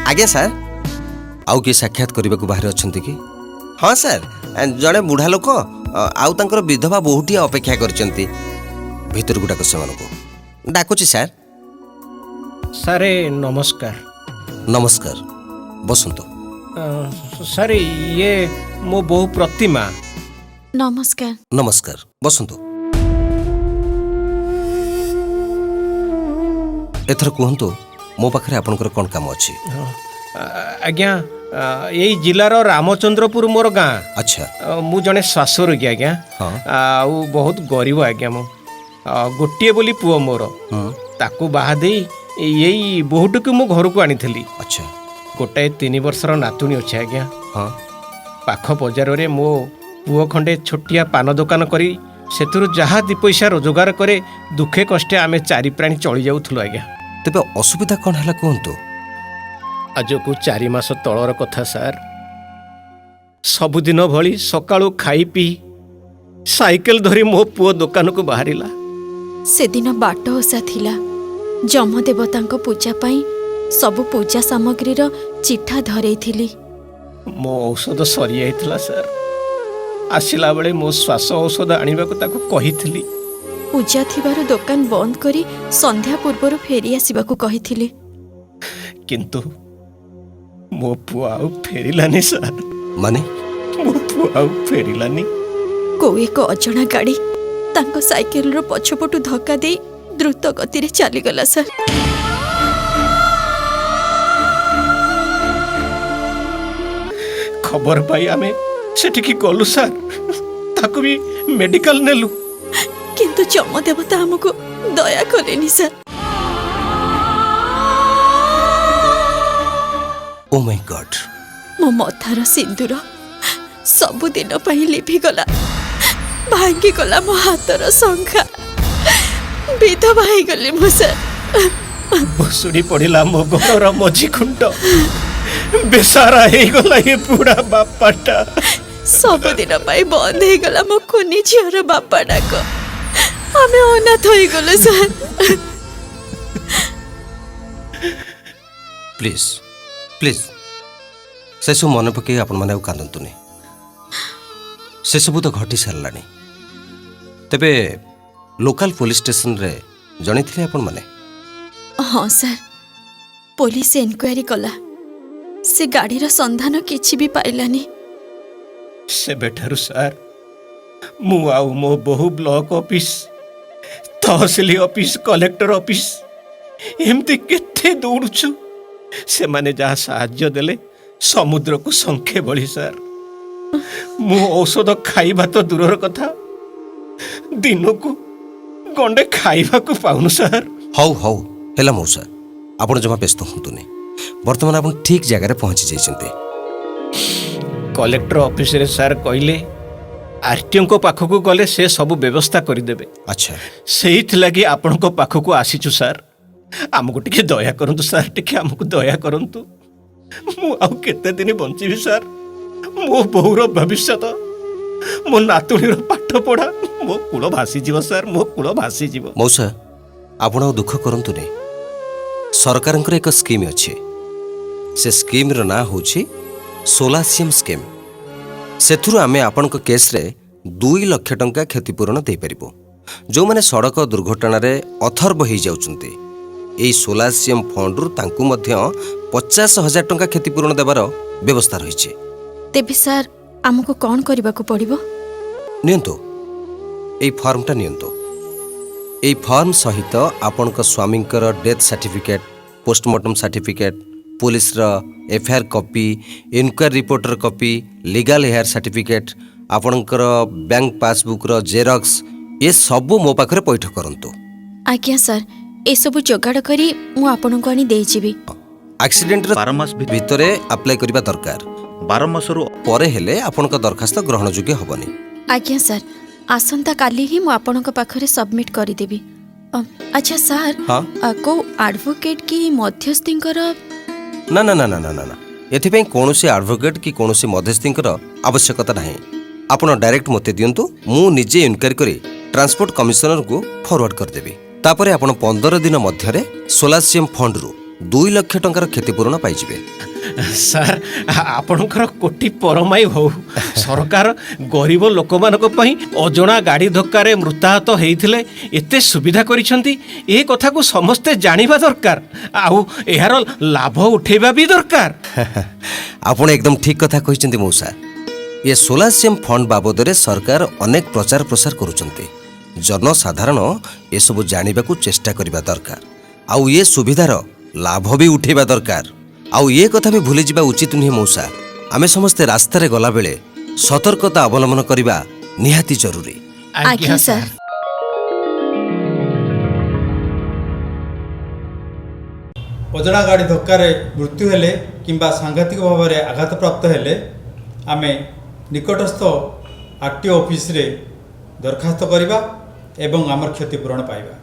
आज्ञा सार आउ किए साक्षात करने को बाहर अच्छा कि हाँ सार जड़े बुढ़ा लोक आउ तांकर विधवा बहुटी अपेक्षा करछंती भीतर गुडाक से डाकुची सार। सारे नमस्कार। नमस्कार बसंत। सारे ये मो बहु प्रतिमा। नमस्कार। नमस्कार बसंत। एथर कहतु मो पाखे आपनकर कौन काम अच्छी? आज्ञा यही जिलार रामचंद्रपुर मोर गाँ। अच्छा मु जने श्वासरोगी आज्ञा। हाँ आउ बहुत गरीब आज्ञा मु गोटे बोली पुओ मोर ताकू बाहा दे यही बहुटू मु घर को आनी। अच्छा गोटाए 3 वर्षर नातुणी अच्छे आज्ञा। हाँ पाख बजार रे मो पुओ खंडे छोटिया पान दुकान करी सेतुरु जहाँ 2 पैसा रोजगार करे दुखे कष्टे आमे 4 प्राणी चली जाउथुलु आज्ञा। तेबे असुविधा कौन है कहतु? आज को 4 मास तलर कथा सार। सबुदिन भली सकाळु खाई पी साइकेल धरी मो पुओ दुकान को बाहरिला। से दिन बाट ओषा थिला जम देवतांको पूजा पाई सबु पूजा सामग्री रो चिठा धरई थिली। मो औषध सरी आइतला सर। आसिला बेले मो श्वास औषध आनिबा को ताको कहिथिली। पूजा थिबारो दुकान बंद करी संध्या पूर्वरु फेरी आसीबाकू कहिथिली। किंतु मो पुओ आउ फेरिलानी सर। माने मो पुओ आउ फेरिलानी। को एक अजଣା गाड़ी तांको साइकेल रो पछपटू धक्का दे द्रुत गति रे चली गला सर। खबर पाई आमे सेठिकी गलु सर। ताको भी मेडिकल नेलु किंतु जम देवता हमको दया करेनी सर। ओ माय गॉड मो मथार सिंदूर सबु दिन पई लिभि गला भांगी गला मो हातर संखा विधवा हो गली मो सर। भुसुड़ी पड़िला मो घर मझी खुंट बेसारा हो गला ये बुढ़ा बापाटा। सबु दिन पई बंद हो गला मो कुनी झियर बापा डाक आमे अनाथ हो गलो सर। प्लीज प्लीज से सब मन पकई आपण माने कांदतुनी। से सब तो घटी सारानी। तेबे लोकल पुलिस स्टेशन रे जणी थिले आपण माने? हाँ सर पुलिस इनक्वारी कला से गाड़ी रो संधान किछि भी पाइलानी। से बेठारु सर मु आउ मो बहु ब्लॉक ऑफिस तहसील ऑफिस कलेक्टर ऑफिस एमती केते दौड़ुछु। से माने जहाँ साहाय्य देले समुद्र को संखे बड़ी सर। मु औषध खाइबा तो दूरर कथा दिन को गंडे खाइबा को पाउनु सर। हौ हौ हेला मौसा आपण जमा व्यस्त हुंतुनी। वर्तमान आपण ठीक जगह रे पहुंची जाइछन्ते। कलेक्टर ऑफिस रे सर कहले आरटीओ को पाख को गले से सब व्यवस्था कर देबे। अच्छा सेहित लगी आपण को पाख को आसीछु सर। हमको टिके दया करंतु सर टिके हमको दया करंतु। मु आउ केते दिन बंचीबी सर। मो बहुर भविष्यत मो नातुणीर पाठ पढ़ा मो कूल भासी जीव सर। मो कूल भासी जीव। मौसा आपण दुख करंतु नै। सरकारंकर एक स्कीम अछि। से स्कीम रो ना होछि सोलासियम स्कीम। सेथुरु आमे आपनक केस रे 2 लाख टंका क्षतिपूरण दे परिबो। जो माने सड़क दुर्घटना रे अथर्व हो जाउचंती एई सोलासियम फंड रु तांकु मध्य 50,000 टंका क्षतिपूरण देबार व्यवस्था रहिছে। तेबे सर हमको कौन करबा को पड़िबो? नियंतो एई फॉर्मटा नियंतो। एई फॉर्म सहित आपनक स्वामींकर death certificate postmortem certificate police रा एफआईआर कॉपी इनक्वायरी रिपोर्टर कॉपी लीगल हेयर सर्टिफिकेट आपनकर बैंक पासबुक रा जेरॉक्स ये सब मो पाखरे पैठ करंतु। आज्ञा सर ए सब जोगाड़ करी मु आपन को आनी देई जीवी। एक्सीडेंट रे 12 मास भितरे अप्लाई करबा दरकार। 12 मास रु परे हेले आपनक दरखास्त ग्रहण योग्य होबनी। आज्ञा सर आसंता काली ही मु आपन को पाखरे सबमिट करी देबी। अच्छा सर हाँ? को एडवोकेट की मध्यस्थींकर ना ना ना ना ना ना एथिपई कोनोसी एडवोकेट की कोनोसी मध्यस्थींकर आवश्यकता नाही। आपण डायरेक्ट मते दियंतु मु निजे इनक्वायरी करी ट्रांसपोर्ट कमिशनर को फॉरवर्ड कर देबी। तापरे आपण 15 दिन मध्यरे सोलासियम फंड रु 2 ଲକ୍ଷ ଟଙ୍କାର କ୍ଷତିପୂରଣ ପାଇଯିବେ। ସାର୍ ଆପଣଙ୍କର କୋଟି ପରମାଇ ହଉ। ସରକାର ଗରିବ ଲୋକମାନଙ୍କ ପାଇଁ ଅଜଣା ଗାଡ଼ି ଧକ୍କାରେ ମୃତାହତ ହେଇଥିଲେ ଏତେ ସୁବିଧା କରିଛନ୍ତି, ଏ କଥାକୁ ସମସ୍ତେ ଜାଣିବା ଦରକାର, ଆଉ ଏହାର ଲାଭ ଉଠେଇବା ବି ଦରକାର। ଆପଣ ଏକଦମ ଠିକ କଥା କହିଛନ୍ତି ମଉସା। ଏ ସୋଲାସିୟମ ଫଣ୍ଡ ବାବଦରେ ସରକାର ଅନେକ ପ୍ରଚାର ପ୍ରସାର କରୁଛନ୍ତି। ଜନସାଧାରଣ ଏସବୁ ଜାଣିବାକୁ ଚେଷ୍ଟା କରିବା ଦରକାର, ଆଉ ଏ ସୁବିଧାର ଲାଭ ବି ଉଠେଇବା ଦରକାର। ଆଉ ଏ କଥା ବି ଭୁଲିଯିବା ଉଚିତ ନୁହେଁ ମଉସା। ଆମେ ସମସ୍ତେ ରାସ୍ତାରେ ଗଲାବେଳେ ସତର୍କତା ଅବଲମ୍ବନ କରିବା ନିହାତି ଜରୁରୀ। ଆଜ୍ଞା ସାର୍। ଅଜଣା ଗାଡ଼ି ଧକ୍କାରେ ମୃତ୍ୟୁ ହେଲେ କିମ୍ବା ସାଂଘାତିକ ଭାବରେ ଆଘାତପ୍ରାପ୍ତ ହେଲେ ଆମେ ନିକଟସ୍ଥ ଆର୍ଟିଓ ଅଫିସରେ ଦରଖାସ୍ତ କରିବା ଏବଂ ଆମର କ୍ଷତିପୂରଣ ପାଇବା।